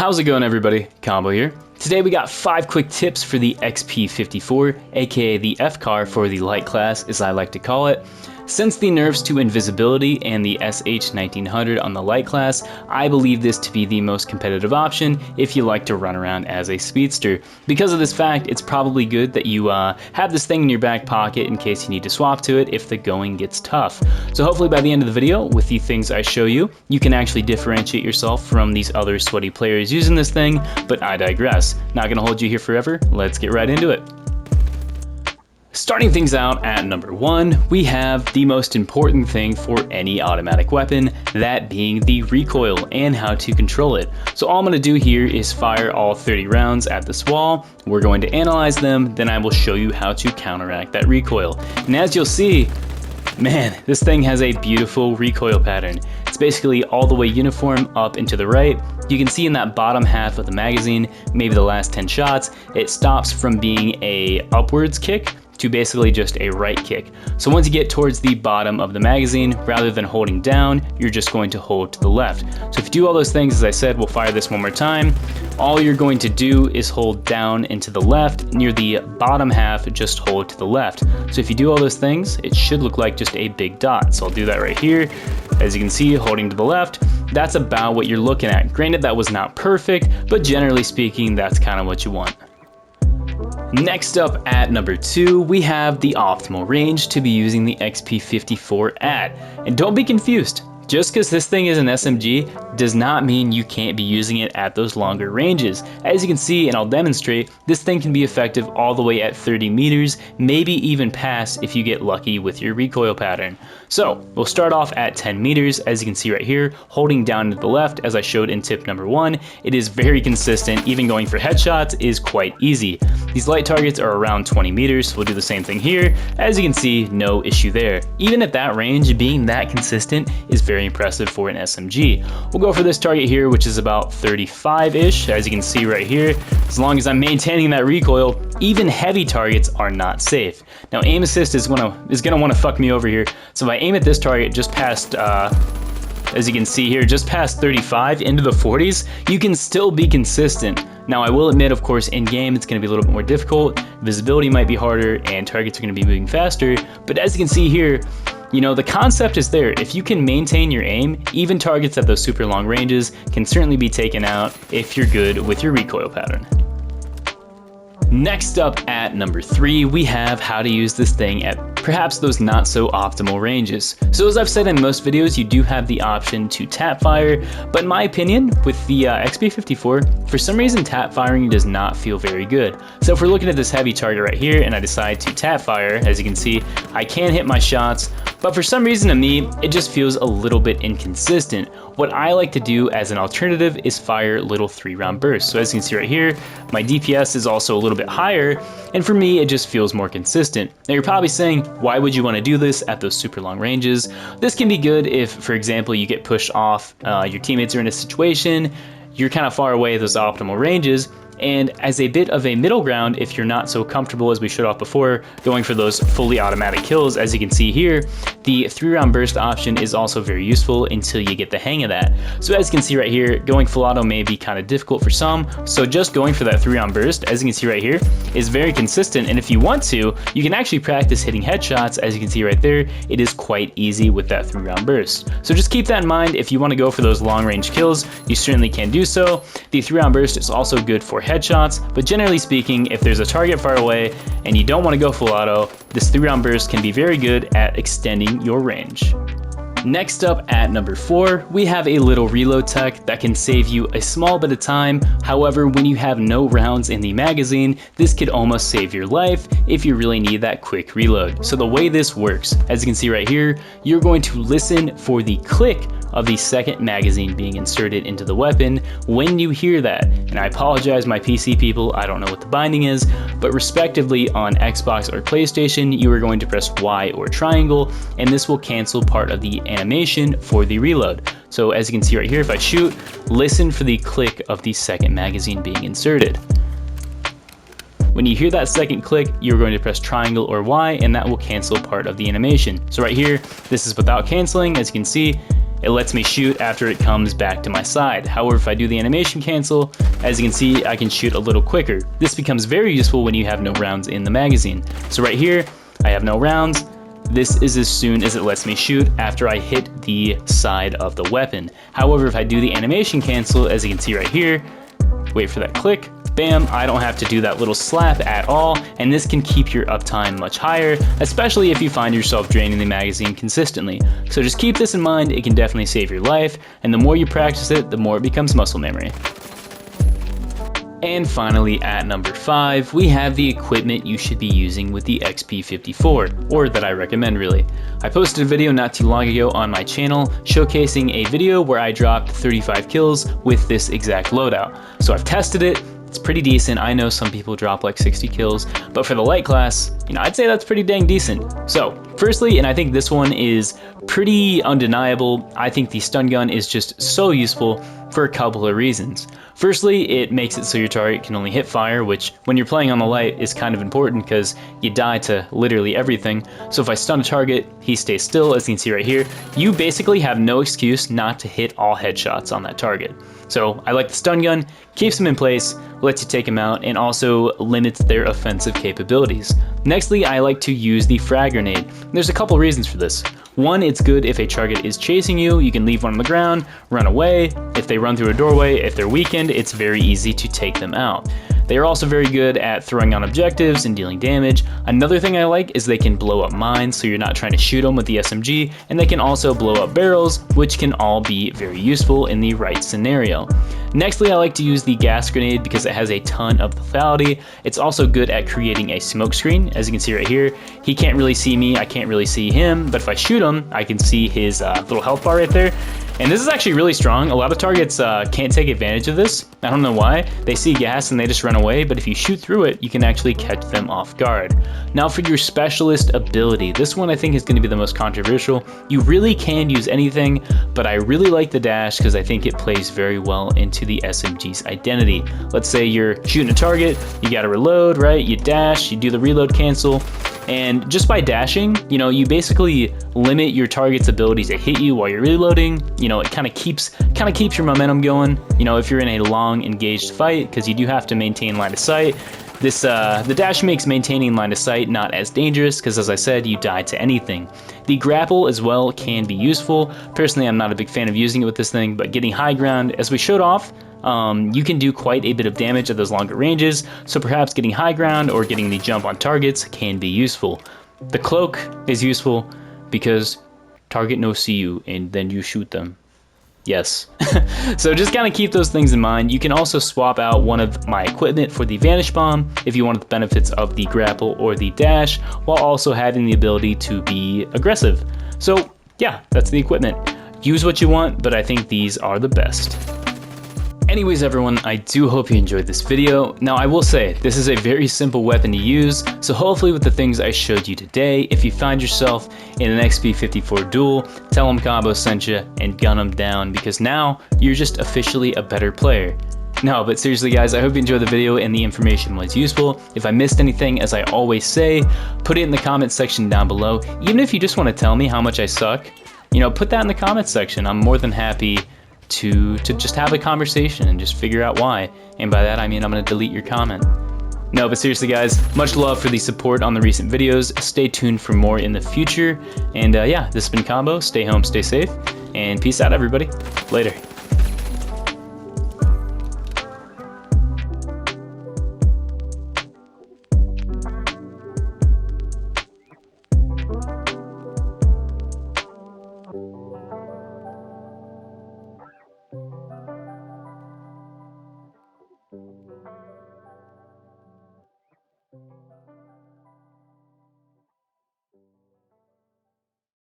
How's it going, everybody? Combo here. Today we got 5 quick tips for the XP-54, aka the F car for the light class as I like to call it. Since the nerfs to invisibility and the SH-1900 on the light class, I believe this to be the most competitive option if you like to run around as a speedster. Because of this fact, it's probably good that you have this thing in your back pocket in case you need to swap to it if the going gets tough. So hopefully by the end of the video, with the things I show you, you can actually differentiate yourself from these other sweaty players using this thing, but I digress. Not gonna hold you here forever, let's get right into it. Starting things out at number 1, we have the most important thing for any automatic weapon, that being the recoil and how to control it. So all I'm going to do here is fire all 30 rounds at this wall. We're going to analyze them, then I will show you how to counteract that recoil. And as you'll see, man, this thing has a beautiful recoil pattern. It's basically all the way uniform up and to the right. You can see in that bottom half of the magazine, maybe the last 10 shots, it stops from being a upwards kick to basically just a right kick. So once you get towards the bottom of the magazine, rather than holding down, you're just going to hold to the left. So if you do all those things, as I said, we'll fire this one more time. All you're going to do is hold down and to the left. Near the bottom half, just hold to the left. So if you do all those things, it should look like just a big dot. So I'll do that right here. As you can see, holding to the left, that's about what you're looking at. Granted, that was not perfect, but generally speaking, that's kind of what you want. Next up at number 2, we have the optimal range to be using the XP-54 at. And don't be confused, just because this thing is an SMG does not mean you can't be using it at those longer ranges. As you can see, and I'll demonstrate, this thing can be effective all the way at 30 meters, maybe even past if you get lucky with your recoil pattern. So we'll start off at 10 meters, as you can see right here, holding down to the left as I showed in tip number 1. It is very consistent, even going for headshots is quite easy. These light targets are around 20 meters, so we'll do the same thing here. As you can see, no issue there. Even at that range, being that consistent is very impressive for an SMG. We'll go for this target here, which is about 35-ish, as you can see right here. As long as I'm maintaining that recoil, even heavy targets are not safe. Now aim assist is gonna want to fuck me over here. So if I aim at this target just past, as you can see here, just past 35 into the 40s, you can still be consistent. Now I will admit, of course, in game it's going to be a little bit more difficult, visibility might be harder, and targets are going to be moving faster, but as you can see here, you know, the concept is there. If you can maintain your aim, even targets at those super long ranges can certainly be taken out if you're good with your recoil pattern. Next up at number 3, we have how to use this thing at perhaps those not so optimal ranges. So as I've said in most videos, you do have the option to tap fire, but in my opinion, with the XP-54, for some reason tap firing does not feel very good. So if we're looking at this heavy target right here and I decide to tap fire, as you can see, I can hit my shots, but for some reason to me, it just feels a little bit inconsistent. What I like to do as an alternative is fire little 3-round bursts. So as you can see right here, my DPS is also a little bit higher, and for me, it just feels more consistent. Now you're probably saying, why would you want to do this at those super long ranges? This can be good if, for example, you get pushed off, your teammates are in a situation, you're kind of far away at those optimal ranges, and as a bit of a middle ground, if you're not so comfortable, as we showed off before, going for those fully automatic kills, as you can see here, the 3-round burst option is also very useful until you get the hang of that. So as you can see right here, going full auto may be kind of difficult for some, so just going for that 3-round burst, as you can see right here, is very consistent, and if you want to, you can actually practice hitting headshots. As you can see right there, it is quite easy with that 3-round burst. So just keep that in mind. If you want to go for those long range kills, you certainly can do so. The 3-round burst is also good for headshots, but generally speaking, if there's a target far away and you don't want to go full auto, this 3-round burst can be very good at extending your range. Next up at number 4, we have a little reload tech that can save you a small bit of time. However, when you have no rounds in the magazine, this could almost save your life if you really need that quick reload. So the way this works, as you can see right here, you're going to listen for the click of the second magazine being inserted into the weapon when you hear that. And I apologize, my PC people, I don't know what the binding is, but respectively on Xbox or PlayStation, you are going to press Y or triangle, and this will cancel part of the animation for the reload. So as you can see right here, if I shoot, listen for the click of the second magazine being inserted. When you hear that second click, you're going to press triangle or Y, and that will cancel part of the animation. So right here, this is without canceling. As you can see, it lets me shoot after it comes back to my side. However, if I do the animation cancel, as you can see, I can shoot a little quicker. This becomes very useful when you have no rounds in the magazine. So right here, I have no rounds. This is as soon as it lets me shoot after I hit the side of the weapon. However, if I do the animation cancel, as you can see right here, wait for that click, bam, I don't have to do that little slap at all, and this can keep your uptime much higher, especially if you find yourself draining the magazine consistently. So just keep this in mind, it can definitely save your life, and the more you practice it, the more it becomes muscle memory. And finally, at number 5, we have the equipment you should be using with the XP-54, or that I recommend really. I posted a video not too long ago on my channel showcasing a video where I dropped 35 kills with this exact loadout. So I've tested it. It's pretty decent. I know some people drop like 60 kills, but for the light class, I'd say that's pretty dang decent. So firstly, and I think this one is pretty undeniable, I think the stun gun is just so useful for a couple of reasons. Firstly, it makes it so your target can only hit fire, which when you're playing on the light is kind of important because you die to literally everything. So if I stun a target, he stays still, as you can see right here. You basically have no excuse not to hit all headshots on that target. So I like the stun gun, keeps them in place, lets you take them out, and also limits their offensive capabilities. Nextly, I like to use the frag grenade. There's a couple reasons for this. One, it's good if a target is chasing you, you can leave one on the ground, run away. If they run through a doorway, if they're weakened, it's very easy to take them out. They are also very good at throwing on objectives and dealing damage. Another thing I like is they can blow up mines, so you're not trying to shoot them with the SMG, and they can also blow up barrels, which can all be very useful in the right scenario. Nextly, I like to use the gas grenade because it has a ton of lethality. It's also good at creating a smoke screen. As you can see right here, he can't really see me, I can't really see him, but if I shoot him, I can see his little health bar right there. And this is actually really strong. A lot of targets can't take advantage of this. I don't know why. They see gas and they just run away, but if you shoot through it, you can actually catch them off guard. Now for your specialist ability, this one I think is going to be the most controversial. You really can use anything, but I really like the dash because I think it plays very well into the SMG's identity. Let's say you're shooting a target, you gotta reload, right? You dash, you do the reload cancel, and just by dashing, you basically limit your target's ability to hit you while you're reloading. It kind of keeps your momentum going. If you're in a long engaged fight, because you do have to maintain line of sight. The dash makes maintaining line of sight not as dangerous because, as I said, you die to anything. The grapple as well can be useful. Personally, I'm not a big fan of using it with this thing, but getting high ground, as we showed off, you can do quite a bit of damage at those longer ranges, so perhaps getting high ground or getting the jump on targets can be useful. The cloak is useful because target no see you and then you shoot them. Yes. So just kind of keep those things in mind. You can also swap out one of my equipment for the Vanish Bomb if you want the benefits of the grapple or the dash, while also having the ability to be aggressive. So yeah, that's the equipment. Use what you want, but I think these are the best. Anyways everyone, I do hope you enjoyed this video. Now I will say, this is a very simple weapon to use, so hopefully with the things I showed you today, if you find yourself in an XP-54 duel, tell them Combo sent you and gun them down, because now you're just officially a better player. No, but seriously guys, I hope you enjoyed the video and the information was useful. If I missed anything, as I always say, put it in the comments section down below. Even if you just want to tell me how much I suck, put that in the comments section. I'm more than happy to just have a conversation and just figure out why. And by that I mean I'm going to delete your comment. No, but seriously guys, much love for the support on the recent videos. Stay tuned for more in the future. And yeah, this has been Combo. Stay home, stay safe, and peace out everybody. Later.